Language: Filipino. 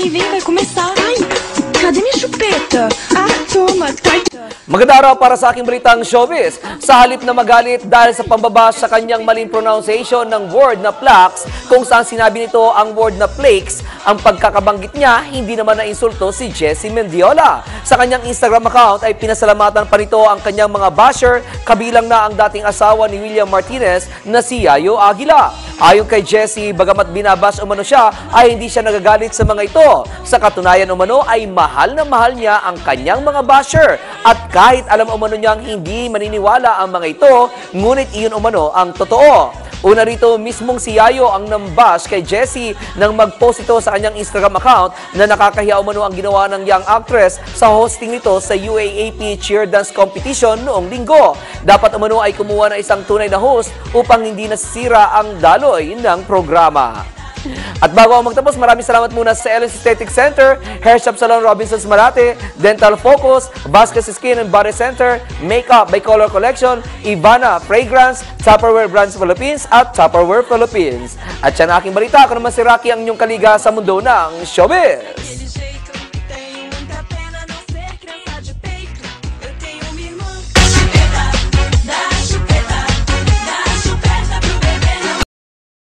vem, vai começar. Ai, cadê minha chupeta? Ah, toma, tá. Magandang araw para sa aking balitang showbiz. Sa halip na magalit dahil sa pambaba sa kanyang maling pronunciation ng word na plaques, kung saan sinabi nito ang word na flakes, ang pagkakabanggit niya, hindi naman na-insulto si Jessie Mendiola. Sa kanyang Instagram account ay pinasalamatan pa nito ang kanyang mga basher, kabilang na ang dating asawa ni William Martinez na si Yayo Aguila. Ayon kay Jessie, bagamat binabash umano siya, ay hindi siya nagagalit sa mga ito. Sa katunayan umano ay mahal na mahal niya ang kanyang mga basher. At kahit alam umano niyang hindi maniniwala ang mga ito, ngunit iyon umano ang totoo. Una rito, mismong si Yayo ang nambash kay Jessie nang mag-post ito sa kanyang Instagram account na nakakahiya umano ang ginawa ng young actress sa hosting nito sa UAAP Cheer Dance Competition noong linggo. Dapat umano ay kumuha ng isang tunay na host upang hindi nasisira ang daloy ng programa. At bago ako magtapos, maraming salamat muna sa Ellen Aesthetic Center, Hair Shop Salon Robinsons Marate, Dental Focus, Vasquez Skin and Body Center, Makeup by Color Collection, Ivana Fragrance, Tupperware Brands Philippines at Tupperware Philippines. At yan ang aking balita. Ako naman si Rocky, ang inyong kaliga sa mundo ng showbiz.